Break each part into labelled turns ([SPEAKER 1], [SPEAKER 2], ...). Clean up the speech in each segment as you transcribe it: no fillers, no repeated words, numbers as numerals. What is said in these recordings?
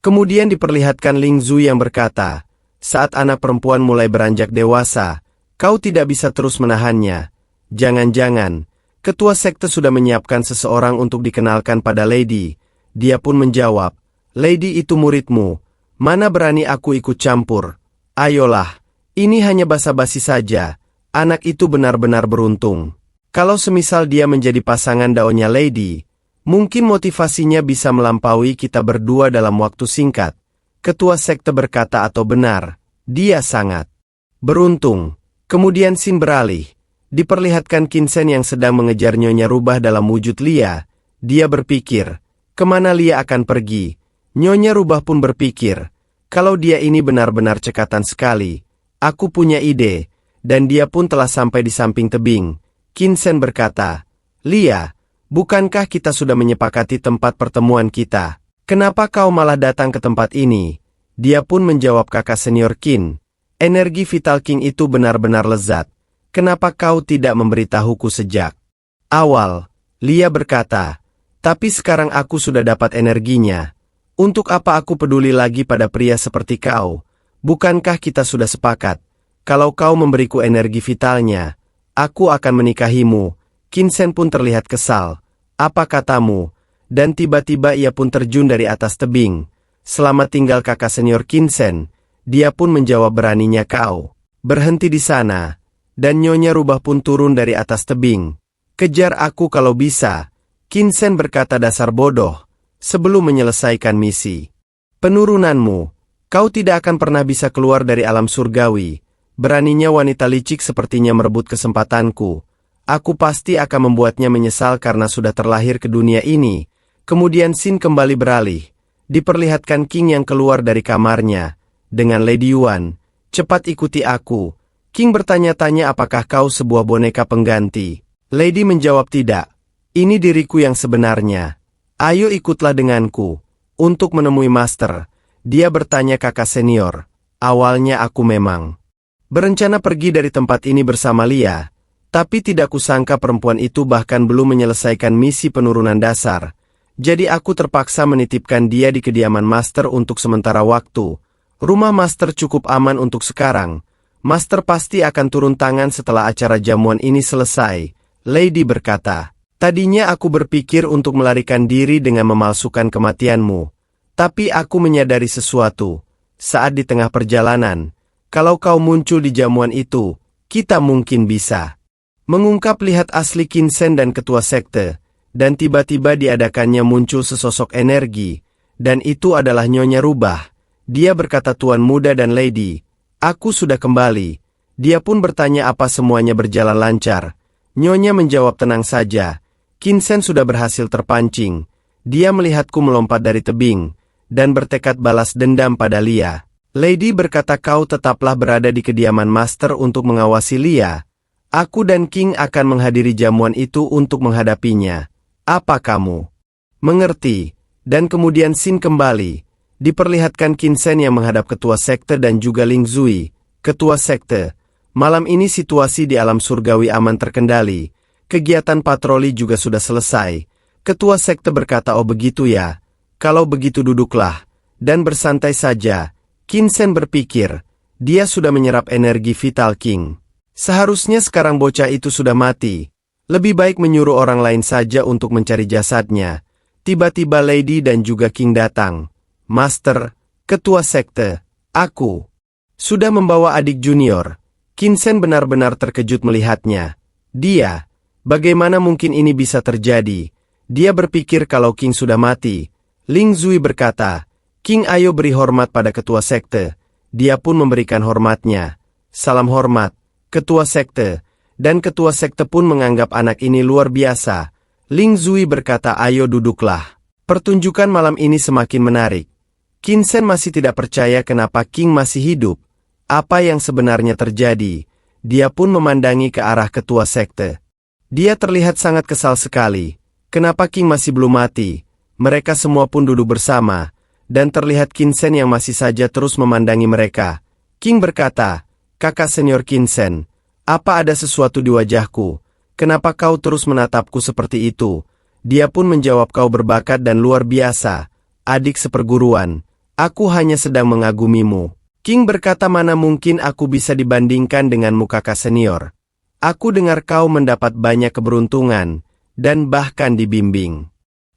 [SPEAKER 1] Kemudian diperlihatkan Ling Zui yang berkata, saat anak perempuan mulai beranjak dewasa, kau tidak bisa terus menahannya. Jangan-jangan, ketua sekte sudah menyiapkan seseorang untuk dikenalkan pada Lady. Dia pun menjawab, Lady itu muridmu, mana berani aku ikut campur. Ayolah, ini hanya basa-basi saja, anak itu benar-benar beruntung. Kalau semisal dia menjadi pasangan daunnya Lady, mungkin motivasinya bisa melampaui kita berdua dalam waktu singkat. Ketua sekte berkata atau benar, dia sangat beruntung. Kemudian scene beralih. Diperlihatkan Kinsen yang sedang mengejar Nyonya Rubah dalam wujud Lia. Dia berpikir, kemana Lia akan pergi? Nyonya Rubah pun berpikir, kalau dia ini benar-benar cekatan sekali. Aku punya ide, dan dia pun telah sampai di samping tebing. Kinsen berkata, Lia, bukankah kita sudah menyepakati tempat pertemuan kita? Kenapa kau malah datang ke tempat ini? Dia pun menjawab kakak senior Qin. Energi vital King itu benar-benar lezat. Kenapa kau tidak memberitahuku sejak awal? Lia berkata, tapi sekarang aku sudah dapat energinya. Untuk apa aku peduli lagi pada pria seperti kau? Bukankah kita sudah sepakat? Kalau kau memberiku energi vitalnya, aku akan menikahimu. Kinsen pun terlihat kesal. Apa katamu? Dan tiba-tiba ia pun terjun dari atas tebing. Selamat tinggal kakak senior Kinsen. Dia pun menjawab, beraninya kau berhenti di sana. Dan Nyonya Rubah pun turun dari atas tebing. Kejar aku kalau bisa. Kinsen berkata, dasar bodoh. Sebelum menyelesaikan misi penurunanmu, kau tidak akan pernah bisa keluar dari alam surgawi. Beraninya wanita licik sepertinya merebut kesempatanku. Aku pasti akan membuatnya menyesal karena sudah terlahir ke dunia ini. Kemudian scene kembali beralih. Diperlihatkan King yang keluar dari kamarnya. Dengan Lady Yuan, cepat ikuti aku. King bertanya-tanya, apakah kau sebuah boneka pengganti? Lady menjawab, tidak. Ini diriku yang sebenarnya. Ayo ikutlah denganku. Untuk menemui Master. Dia bertanya, kakak senior. Awalnya aku memang berencana pergi dari tempat ini bersama Lia. Tapi tidak kusangka perempuan itu bahkan belum menyelesaikan misi penurunan dasar. Jadi aku terpaksa menitipkan dia di kediaman Master untuk sementara waktu. Rumah Master cukup aman untuk sekarang. Master pasti akan turun tangan setelah acara jamuan ini selesai. Lady berkata, tadinya aku berpikir untuk melarikan diri dengan memalsukan kematianmu. Tapi aku menyadari sesuatu. Saat di tengah perjalanan, kalau kau muncul di jamuan itu, kita mungkin bisa mengungkap lihat asli Kinsen dan ketua sekte. Dan tiba-tiba diadakannya muncul sesosok energi. Dan itu adalah Nyonya Rubah. Dia berkata, Tuan Muda dan Lady, aku sudah kembali. Dia pun bertanya apa semuanya berjalan lancar. Nyonya menjawab, tenang saja. Kinsen sudah berhasil terpancing. Dia melihatku melompat dari tebing. Dan bertekad balas dendam pada Lia. Lady berkata, kau tetaplah berada di kediaman Master untuk mengawasi Lia. Aku dan King akan menghadiri jamuan itu untuk menghadapinya. Apa kamu mengerti? Dan kemudian scene kembali. Diperlihatkan Kinsen yang menghadap ketua sekte dan juga Ling Zui, ketua sekte. Malam ini situasi di alam surgawi aman terkendali. Kegiatan patroli juga sudah selesai. Ketua sekte berkata, oh begitu ya. Kalau begitu duduklah. Dan bersantai saja. Kinsen berpikir, dia sudah menyerap energi vital King. Seharusnya sekarang bocah itu sudah mati. Lebih baik menyuruh orang lain saja untuk mencari jasadnya. Tiba-tiba Lady dan juga King datang. Master, ketua sekte, aku sudah membawa adik junior. Kinsen benar-benar terkejut melihatnya. Dia, bagaimana mungkin ini bisa terjadi? Dia berpikir kalau King sudah mati. Ling Zui berkata, King, ayo beri hormat pada ketua sekte. Dia pun memberikan hormatnya. Salam hormat, ketua sekte. Dan ketua sekte pun menganggap anak ini luar biasa. Ling Zui berkata, ayo duduklah. Pertunjukan malam ini semakin menarik. Kinsen masih tidak percaya kenapa King masih hidup. Apa yang sebenarnya terjadi? Dia pun memandangi ke arah ketua sekte. Dia terlihat sangat kesal sekali. Kenapa King masih belum mati? Mereka semua pun duduk bersama. Dan terlihat Kinsen yang masih saja terus memandangi mereka. King berkata, kakak senior Kinsen, apa ada sesuatu di wajahku? Kenapa kau terus menatapku seperti itu? Dia pun menjawab, kau berbakat dan luar biasa. Adik seperguruan. Aku hanya sedang mengagumimu. King berkata, mana mungkin aku bisa dibandingkan denganmu kakak senior. Aku dengar kau mendapat banyak keberuntungan, dan bahkan dibimbing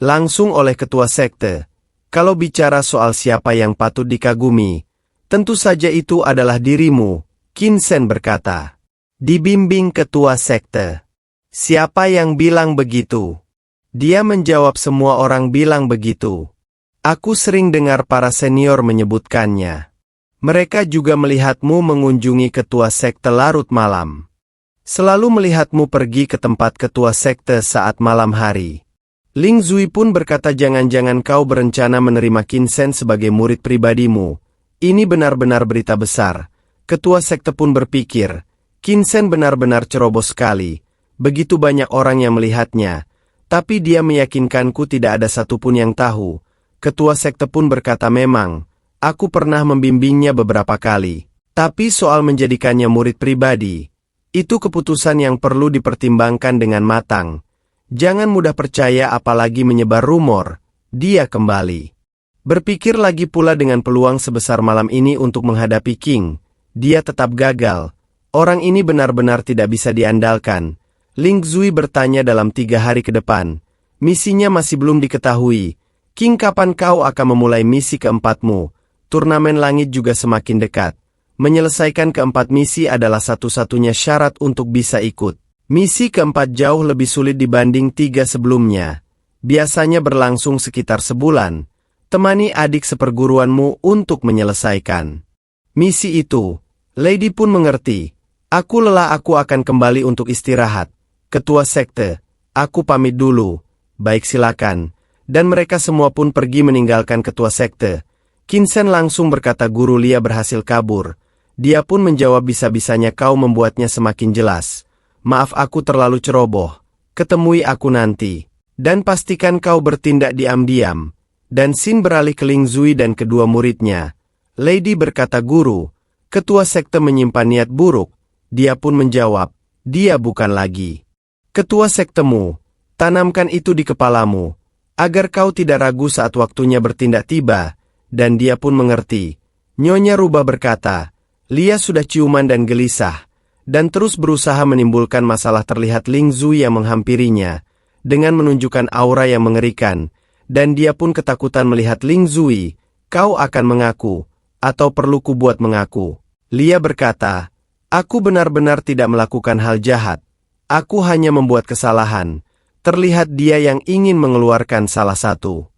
[SPEAKER 1] langsung oleh ketua sekte. Kalau bicara soal siapa yang patut dikagumi, tentu saja itu adalah dirimu, Qin Shen berkata. Dibimbing ketua sekte. Siapa yang bilang begitu? Dia menjawab, semua orang bilang begitu. Aku sering dengar para senior menyebutkannya. Mereka juga melihatmu mengunjungi ketua sekte larut malam. Selalu melihatmu pergi ke tempat ketua sekte saat malam hari. Ling Zui pun berkata, jangan-jangan kau berencana menerima Qin Shen sebagai murid pribadimu. Ini benar-benar berita besar. Ketua sekte pun berpikir, Qin Shen benar-benar ceroboh sekali. Begitu banyak orang yang melihatnya. Tapi dia meyakinkanku tidak ada satupun yang tahu. Ketua sekte pun berkata, memang, aku pernah membimbingnya beberapa kali. Tapi soal menjadikannya murid pribadi, itu keputusan yang perlu dipertimbangkan dengan matang. Jangan mudah percaya apalagi menyebar rumor. Dia kembali berpikir lagi pula dengan peluang sebesar malam ini untuk menghadapi King. Dia tetap gagal. Orang ini benar-benar tidak bisa diandalkan. Ling Zui bertanya, dalam 3 hari ke depan. Misinya masih belum diketahui. King, kapan kau akan memulai misi keempatmu? Turnamen langit juga semakin dekat. Menyelesaikan keempat misi adalah satu-satunya syarat untuk bisa ikut. Misi keempat jauh lebih sulit dibanding 3 sebelumnya. Biasanya berlangsung sekitar sebulan. Temani adik seperguruanmu untuk menyelesaikan misi itu. Lady pun mengerti. Aku lelah, aku akan kembali untuk istirahat. Ketua sekte, aku pamit dulu. Baik, silakan. Dan mereka semua pun pergi meninggalkan ketua sekte. Qin Shen langsung berkata, Guru Lia berhasil kabur. Dia pun menjawab, bisa-bisanya kau membuatnya semakin jelas. Maaf, aku terlalu ceroboh. Ketemui aku nanti. Dan pastikan kau bertindak diam-diam. Dan Xin beralih ke Ling Zui dan kedua muridnya. Lady berkata, Guru, ketua sekte menyimpan niat buruk. Dia pun menjawab, dia bukan lagi ketua sektemu. Tanamkan itu di kepalamu, agar kau tidak ragu saat waktunya bertindak tiba. Dan dia pun mengerti. Nyonya Rubah berkata, Lia sudah ciuman dan gelisah, dan terus berusaha menimbulkan masalah. Terlihat Ling Zui yang menghampirinya, dengan menunjukkan aura yang mengerikan, dan dia pun ketakutan melihat Ling Zui. Kau akan mengaku, atau perlu ku buat mengaku? Lia berkata, aku benar-benar tidak melakukan hal jahat. Aku hanya membuat kesalahan. Terlihat dia yang ingin mengeluarkan salah satu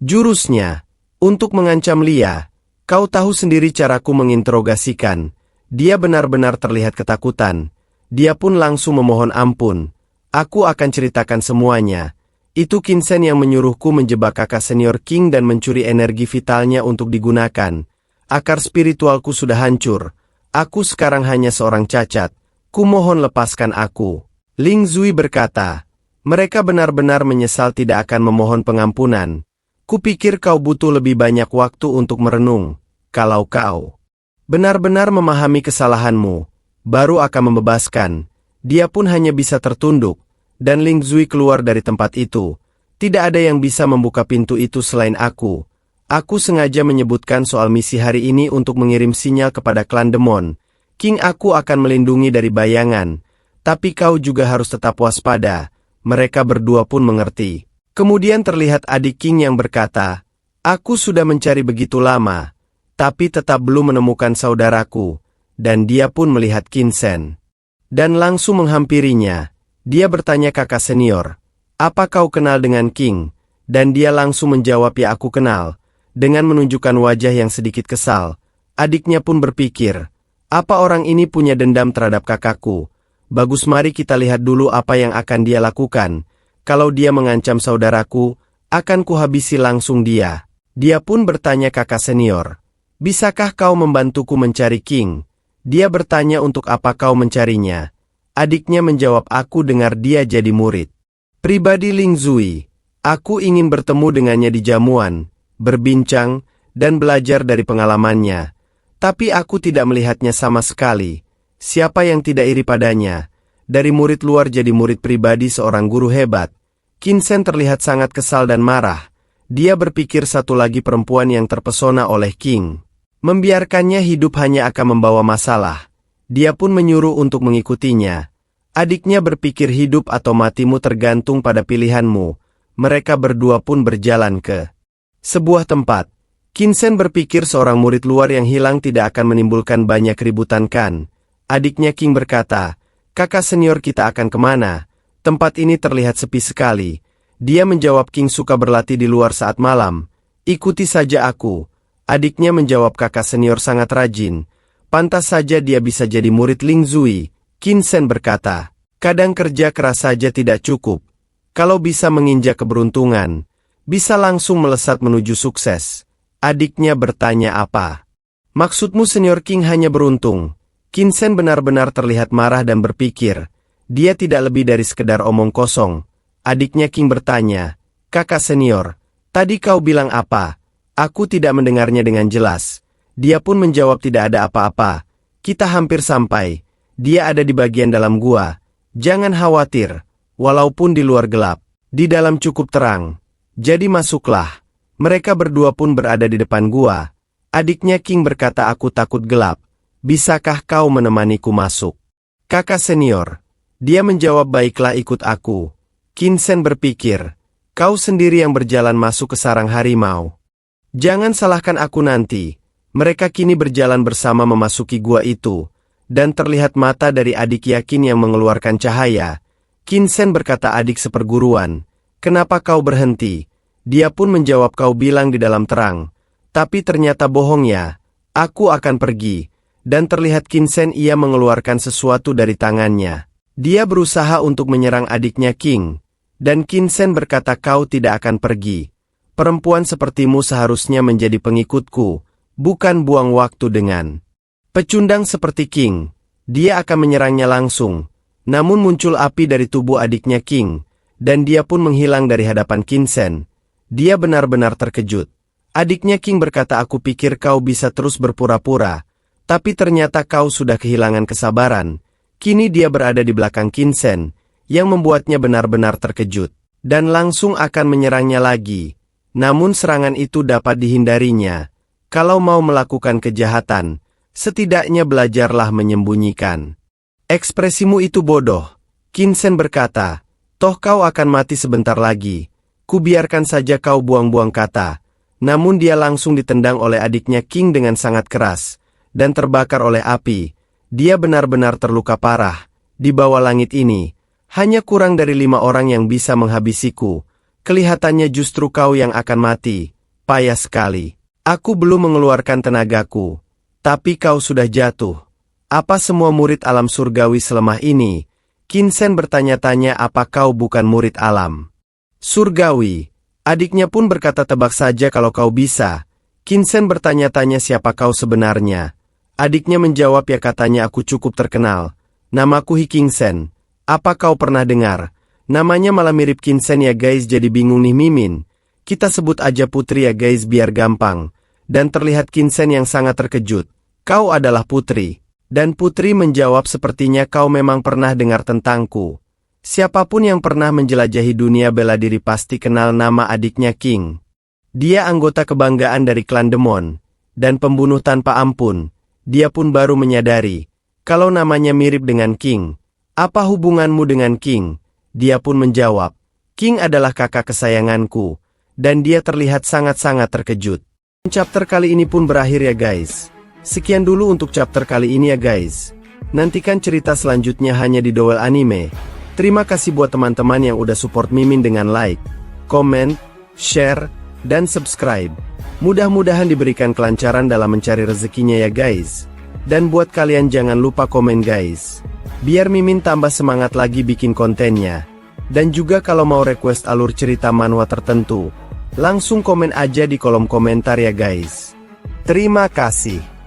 [SPEAKER 1] jurusnya untuk mengancam Lia. Kau tahu sendiri caraku menginterogasikan. Dia benar-benar terlihat ketakutan. Dia pun langsung memohon ampun. Aku akan ceritakan semuanya. Itu Qin Shen yang menyuruhku menjebak kakak senior King dan mencuri energi vitalnya untuk digunakan. Akar spiritualku sudah hancur. Aku sekarang hanya seorang cacat. Kumohon lepaskan aku. Ling Zui berkata, mereka benar-benar menyesal tidak akan memohon pengampunan. Kupikir kau butuh lebih banyak waktu untuk merenung. Kalau kau benar-benar memahami kesalahanmu, baru akan membebaskan. Dia pun hanya bisa tertunduk, dan Ling Zui keluar dari tempat itu. Tidak ada yang bisa membuka pintu itu selain aku. Aku sengaja menyebutkan soal misi hari ini untuk mengirim sinyal kepada klan Demon. King, aku akan melindungi dari bayangan. Tapi kau juga harus tetap waspada. Mereka berdua pun mengerti. Kemudian terlihat adik King yang berkata, aku sudah mencari begitu lama, tapi tetap belum menemukan saudaraku. Dan dia pun melihat Qin Shen dan langsung menghampirinya. Dia bertanya, kakak senior, apa kau kenal dengan King? Dan dia langsung menjawab, ya aku kenal. Dengan menunjukkan wajah yang sedikit kesal. Adiknya pun berpikir, apa orang ini punya dendam terhadap kakakku? Bagus, mari kita lihat dulu apa yang akan dia lakukan. Kalau dia mengancam saudaraku, akan kuhabisi langsung dia. Dia pun bertanya, kakak senior, bisakah kau membantuku mencari King? Dia bertanya, untuk apa kau mencarinya? Adiknya menjawab, aku dengar dia jadi murid pribadi Ling Zui. Aku ingin bertemu dengannya di jamuan, berbincang, dan belajar dari pengalamannya. Tapi aku tidak melihatnya sama sekali. Siapa yang tidak iri padanya? Dari murid luar jadi murid pribadi seorang guru hebat. Qin Shen terlihat sangat kesal dan marah. Dia berpikir satu lagi perempuan yang terpesona oleh King. Membiarkannya hidup hanya akan membawa masalah. Dia pun menyuruh untuk mengikutinya. Adiknya berpikir hidup atau matimu tergantung pada pilihanmu. Mereka berdua pun berjalan ke sebuah tempat. Kinsen berpikir seorang murid luar yang hilang tidak akan menimbulkan banyak keributan kan. Adiknya King berkata, kakak senior kita akan kemana? Tempat ini terlihat sepi sekali. Dia menjawab, King suka berlatih di luar saat malam. Ikuti saja aku. Adiknya menjawab, kakak senior sangat rajin. Pantas saja dia bisa jadi murid Ling Zui. Kinsen berkata, kadang kerja keras saja tidak cukup. Kalau bisa menginjak keberuntungan, bisa langsung melesat menuju sukses. Adiknya bertanya, apa maksudmu senior King hanya beruntung? Kinsen benar-benar terlihat marah dan berpikir, dia tidak lebih dari sekedar omong kosong. Adiknya King bertanya, kakak senior, tadi kau bilang apa? Aku tidak mendengarnya dengan jelas. Dia pun menjawab, tidak ada apa-apa. Kita hampir sampai. Dia ada di bagian dalam gua. Jangan khawatir. Walaupun di luar gelap, di dalam cukup terang. Jadi masuklah. Mereka berdua pun berada di depan gua. Adiknya King berkata, aku takut gelap. Bisakah kau menemaniku masuk? Kakak senior. Dia menjawab, baiklah ikut aku. Kinsen berpikir, kau sendiri yang berjalan masuk ke sarang harimau. Jangan salahkan aku nanti. Mereka kini berjalan bersama memasuki gua itu. Dan terlihat mata dari adik yakin yang mengeluarkan cahaya. Kinsen berkata, adik seperguruan, kenapa kau berhenti? Dia pun menjawab, kau bilang di dalam terang. Tapi ternyata bohong ya. Aku akan pergi. Dan terlihat Kinsen ia mengeluarkan sesuatu dari tangannya. Dia berusaha untuk menyerang adiknya King. Dan Kinsen berkata, kau tidak akan pergi. Perempuan sepertimu seharusnya menjadi pengikutku, bukan buang waktu dengan pecundang seperti King. Dia akan menyerangnya langsung. Namun muncul api dari tubuh adiknya King, dan dia pun menghilang dari hadapan Kinsen. Dia benar-benar terkejut. Adiknya King berkata, aku pikir kau bisa terus berpura-pura, tapi ternyata kau sudah kehilangan kesabaran. Kini dia berada di belakang Kinsen, yang membuatnya benar-benar terkejut, dan langsung akan menyerangnya lagi. Namun serangan itu dapat dihindarinya. Kalau mau melakukan kejahatan, setidaknya belajarlah menyembunyikan ekspresimu itu bodoh. Kinsen berkata, toh kau akan mati sebentar lagi. Kubiarkan saja kau buang-buang kata. Namun dia langsung ditendang oleh adiknya King dengan sangat keras, dan terbakar oleh api. Dia benar-benar terluka parah. Di bawah langit ini, hanya kurang dari 5 orang yang bisa menghabisiku. Kelihatannya justru kau yang akan mati. Payah sekali. Aku belum mengeluarkan tenagaku. Tapi kau sudah jatuh. Apa semua murid alam surgawi selemah ini? Kinsen bertanya-tanya, apa kau bukan murid alam surgawi? Adiknya pun berkata, tebak saja kalau kau bisa. Kinsen bertanya-tanya, siapa kau sebenarnya? Adiknya menjawab, ya katanya aku cukup terkenal. Namaku Hi Kinsen. Apa kau pernah dengar? Namanya malah mirip Kinsen ya guys, jadi bingung nih Mimin. Kita sebut aja Putri ya guys biar gampang. Dan terlihat Kinsen yang sangat terkejut. Kau adalah Putri. Dan Putri menjawab, sepertinya kau memang pernah dengar tentangku. Siapapun yang pernah menjelajahi dunia bela diri pasti kenal nama adiknya King. Dia anggota kebanggaan dari klan Demon, dan pembunuh tanpa ampun. Dia pun baru menyadari, kalau namanya mirip dengan King. Apa hubunganmu dengan King? Dia pun menjawab, King adalah kakak kesayanganku, dan dia terlihat sangat-sangat terkejut. Chapter kali ini pun berakhir ya guys. Sekian dulu untuk chapter kali ini ya guys. Nantikan cerita selanjutnya hanya di Dowell Anime. Terima kasih buat teman-teman yang udah support Mimin dengan like, comment, share, dan subscribe. Mudah-mudahan diberikan kelancaran dalam mencari rezekinya ya guys. Dan buat kalian jangan lupa komen guys. Biar Mimin tambah semangat lagi bikin kontennya. Dan juga kalau mau request alur cerita manhwa tertentu, langsung komen aja di kolom komentar ya guys. Terima kasih.